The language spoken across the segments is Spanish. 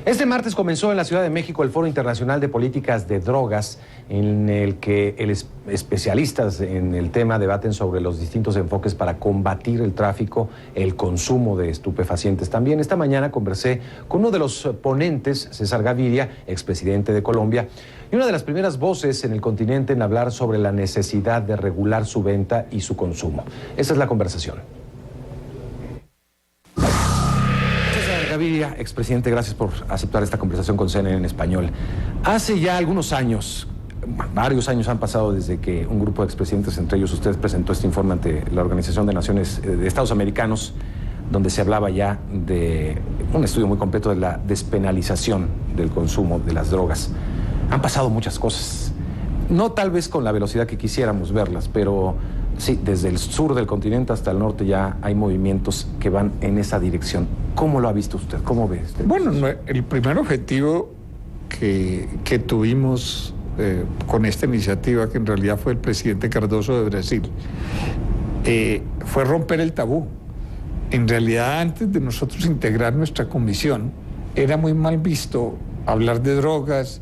Este martes comenzó en la Ciudad de México el Foro Internacional de Políticas de Drogas, en el que especialistas en el tema debaten sobre los distintos enfoques para combatir el tráfico, el consumo de estupefacientes. También esta mañana conversé con uno de los ponentes, César Gaviria, expresidente de Colombia, y una de las primeras voces en el continente en hablar sobre la necesidad de regular su venta y su consumo. Esa es la conversación. Gaviria, expresidente, gracias por aceptar esta conversación con CNN en español. Hace ya algunos años, varios años han pasado desde que un grupo de expresidentes, entre ellos ustedes, presentó este informe ante la Organización de Naciones de Estados Americanos, donde se hablaba ya de un estudio muy completo de la despenalización del consumo de las drogas. Han pasado muchas cosas, no tal vez con la velocidad que quisiéramos verlas, pero sí, desde el sur del continente hasta el norte ya hay movimientos que van en esa dirección. ¿Cómo lo ha visto usted? ¿Cómo ve usted? Bueno, el primer objetivo que tuvimos con esta iniciativa, que en realidad fue el presidente Cardoso de Brasil, fue romper el tabú. En realidad, antes de nosotros integrar nuestra comisión, era muy mal visto hablar de drogas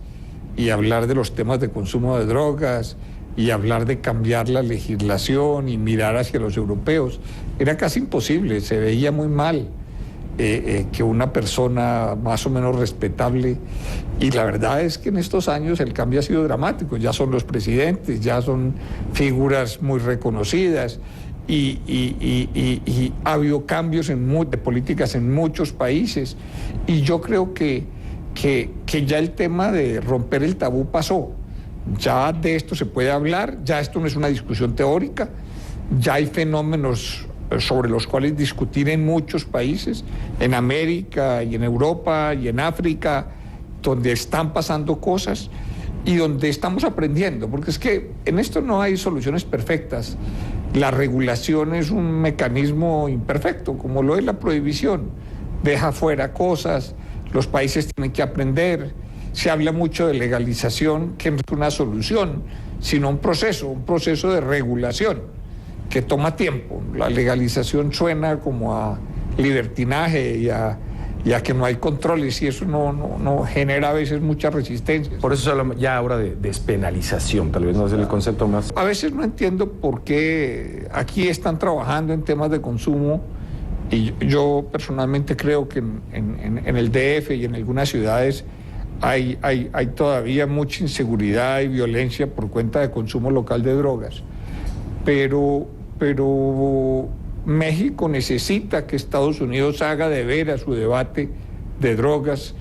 y hablar de los temas de consumo de drogas y hablar de cambiar la legislación y mirar hacia los europeos. Era casi imposible, se veía muy mal que una persona más o menos respetable, y la verdad es que en estos años el cambio ha sido dramático, ya son los presidentes, ya son figuras muy reconocidas, y ha habido cambios de políticas en muchos países, y yo creo que ya el tema de romper el tabú pasó. Ya de esto se puede hablar, ya esto no es una discusión teórica, ya hay fenómenos sobre los cuales discutir en muchos países, en América y en Europa y en África, donde están pasando cosas y donde estamos aprendiendo, porque es que en esto no hay soluciones perfectas. La regulación es un mecanismo imperfecto, como lo es la prohibición. Deja fuera cosas, los países tienen que aprender. Se habla mucho de legalización, que no es una solución, sino un proceso de regulación que toma tiempo. La legalización suena como a libertinaje y a que no hay controles, y eso no genera a veces mucha resistencia. Por eso se habla ya ahora de despenalización, tal vez no es el concepto más... A veces no entiendo por qué aquí están trabajando en temas de consumo, y yo personalmente creo que en el DF y en algunas ciudades hay todavía mucha inseguridad y violencia por cuenta de consumo local de drogas. Pero México necesita que Estados Unidos haga de veras su debate de drogas,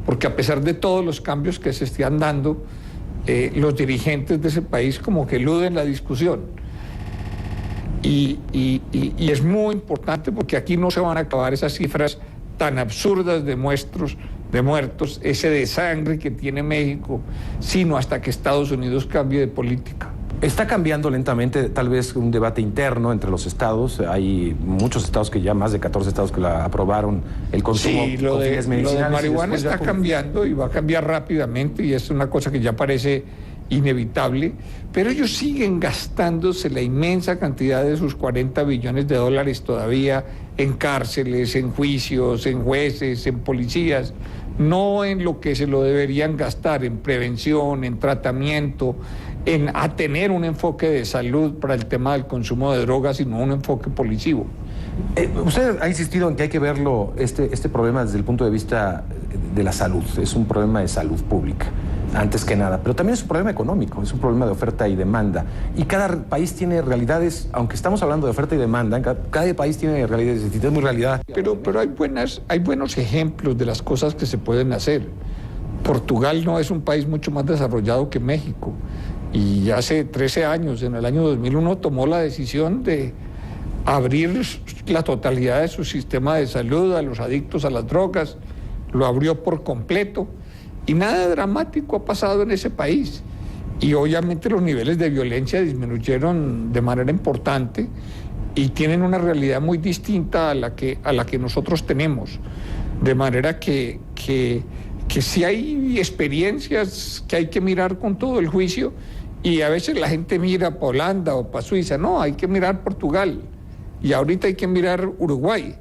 porque a pesar de todos los cambios que se están dando, los dirigentes de ese país como que eluden la discusión. Y es muy importante, porque aquí no se van a acabar esas cifras tan absurdas de muertos, ese de sangre que tiene México, sino hasta que Estados Unidos cambie de política. Está cambiando lentamente, tal vez un debate interno entre los estados. Hay muchos estados que ya, más de 14 estados que aprobaron el consumo con fines medicinales. Lo de marihuana está cambiando y va a cambiar rápidamente, y es una cosa que ya parece inevitable, pero ellos siguen gastándose la inmensa cantidad de sus 40 billones de dólares todavía en cárceles, en juicios, en jueces, en policías, no en lo que se lo deberían gastar, en prevención, en tratamiento, a tener un enfoque de salud para el tema del consumo de drogas, sino un enfoque policivo. Usted ha insistido en que hay que verlo, este problema, desde el punto de vista de la salud. Es un problema de salud pública, antes que nada, pero también es un problema económico, es un problema de oferta y demanda. Y cada país tiene realidades, aunque estamos hablando de oferta y demanda, cada país tiene realidades distintas, muy realidad. Pero hay buenos ejemplos de las cosas que se pueden hacer. Portugal no es un país mucho más desarrollado que México, y hace 13 años, en el año 2001, tomó la decisión de abrir la totalidad de su sistema de salud a los adictos a las drogas, lo abrió por completo, y nada dramático ha pasado en ese país. Y obviamente los niveles de violencia disminuyeron de manera importante y tienen una realidad muy distinta a la que nosotros tenemos. De manera que sí hay experiencias que hay que mirar con todo el juicio, y a veces la gente mira para Holanda o para Suiza. No, hay que mirar Portugal, y ahorita hay que mirar Uruguay.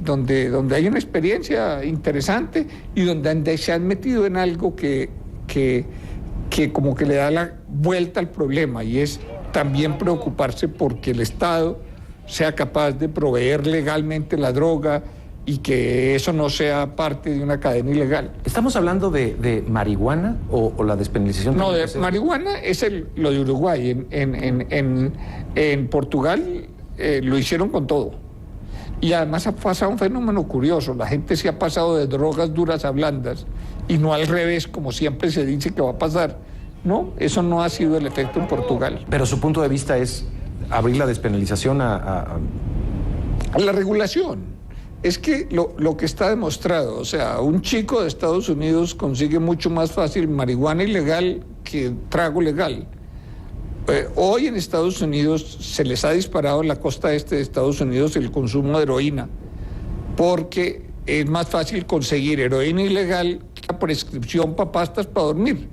donde hay una experiencia interesante y donde se han metido en algo que como que le da la vuelta al problema, y es también preocuparse porque el Estado sea capaz de proveer legalmente la droga y que eso no sea parte de una cadena ilegal. ¿Estamos hablando de marihuana o la despenalización? No, de marihuana es lo de Uruguay. En Portugal lo hicieron con todo. Y además ha pasado un fenómeno curioso. La gente se ha pasado de drogas duras a blandas y no al revés, como siempre se dice que va a pasar. No, eso no ha sido el efecto en Portugal. Pero su punto de vista es abrir la despenalización a la regulación. Es que lo que está demostrado, o sea, un chico de Estados Unidos consigue mucho más fácil marihuana ilegal que trago legal. Hoy en Estados Unidos se les ha disparado en la costa este de Estados Unidos el consumo de heroína, porque es más fácil conseguir heroína ilegal que la prescripción para pastas para dormir.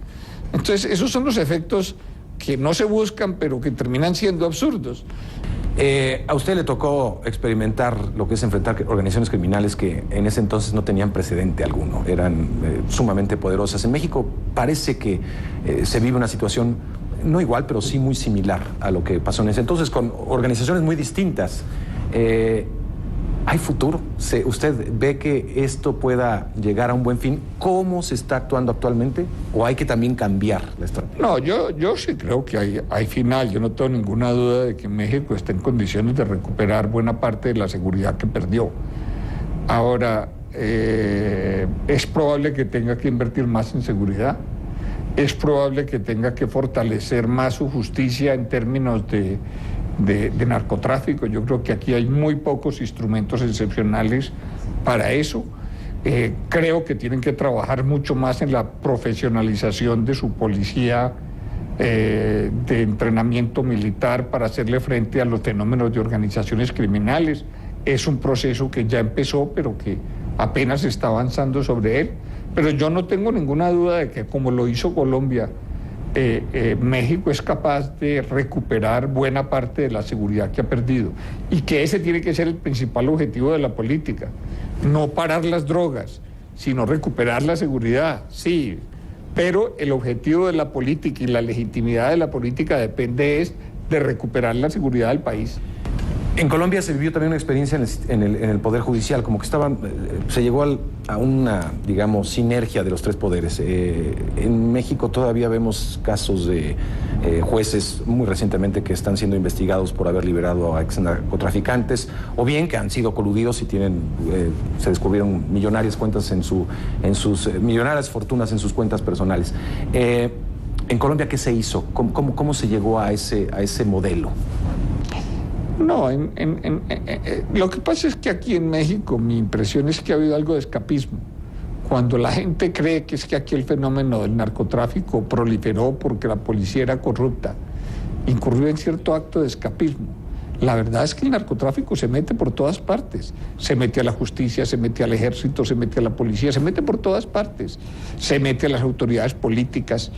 Entonces, esos son los efectos que no se buscan, pero que terminan siendo absurdos. A usted le tocó experimentar lo que es enfrentar organizaciones criminales que en ese entonces no tenían precedente alguno, eran sumamente poderosas. En México parece que se vive una situación no igual, pero sí muy similar a lo que pasó en ese entonces, con organizaciones muy distintas. ¿Hay futuro? ¿Usted ve que esto pueda llegar a un buen fin? ¿Cómo se está actuando actualmente? ¿O hay que también cambiar la estrategia? No, yo sí creo que hay final. Yo no tengo ninguna duda de que México está en condiciones de recuperar buena parte de la seguridad que perdió. Ahora, es probable que tenga que invertir más en seguridad. Es probable que tenga que fortalecer más su justicia en términos de narcotráfico. Yo creo que aquí hay muy pocos instrumentos excepcionales para eso. Creo que tienen que trabajar mucho más en la profesionalización de su policía de entrenamiento militar para hacerle frente a los fenómenos de organizaciones criminales. Es un proceso que ya empezó, pero que apenas está avanzando sobre él. Pero yo no tengo ninguna duda de que, como lo hizo Colombia, México es capaz de recuperar buena parte de la seguridad que ha perdido, y que ese tiene que ser el principal objetivo de la política, no parar las drogas, sino recuperar la seguridad, sí, pero el objetivo de la política y la legitimidad de la política depende de recuperar la seguridad del país. En Colombia se vivió también una experiencia en el Poder Judicial, como que se llegó a una, digamos, sinergia de los tres poderes. En México todavía vemos casos de jueces muy recientemente que están siendo investigados por haber liberado a exnarcotraficantes, o bien que han sido coludidos y se descubrieron millonarias cuentas millonarias fortunas en sus cuentas personales. En Colombia, ¿qué se hizo? ¿Cómo se llegó a ese modelo? No, lo que pasa es que aquí en México mi impresión es que ha habido algo de escapismo. Cuando la gente cree que es que aquí el fenómeno del narcotráfico proliferó porque la policía era corrupta, incurrió en cierto acto de escapismo. La verdad es que el narcotráfico se mete por todas partes. Se mete a la justicia, se mete al ejército, se mete a la policía, se mete por todas partes. Se mete a las autoridades políticas.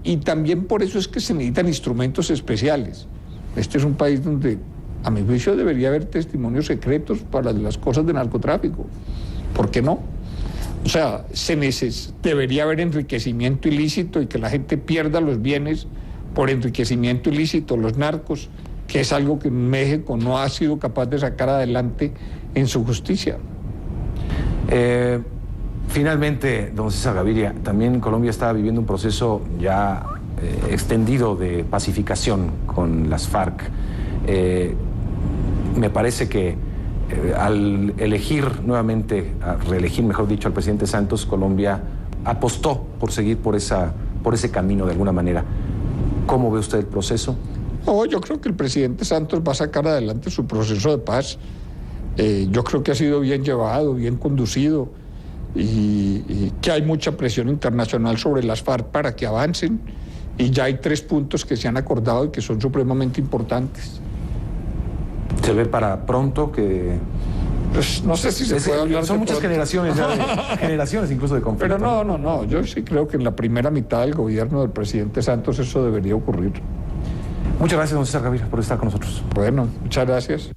Y también por eso es que se necesitan instrumentos especiales. Este es un país donde, a mi juicio, debería haber testimonios secretos para las cosas de narcotráfico. ¿Por qué no? O sea, debería haber enriquecimiento ilícito y que la gente pierda los bienes por enriquecimiento ilícito, los narcos, que es algo que México no ha sido capaz de sacar adelante en su justicia. Finalmente, don César Gaviria, también Colombia está viviendo un proceso ya extendido de pacificación con las FARC. Me parece que al reelegir, mejor dicho, al presidente Santos, Colombia apostó por seguir por ese camino de alguna manera. ¿Cómo ve usted el proceso? No, yo creo que el presidente Santos va a sacar adelante su proceso de paz. Yo creo que ha sido bien llevado, bien conducido, y que hay mucha presión internacional sobre las FARC para que avancen. Y ya hay 3 puntos que se han acordado y que son supremamente importantes. ¿Se ve para pronto que...? Pues no sé si se puede hablar. Son muchas generaciones ya, generaciones incluso de conflicto. Pero no, yo sí creo que en la primera mitad del gobierno del presidente Santos eso debería ocurrir. Muchas gracias, don César Gaviria, por estar con nosotros. Bueno, muchas gracias.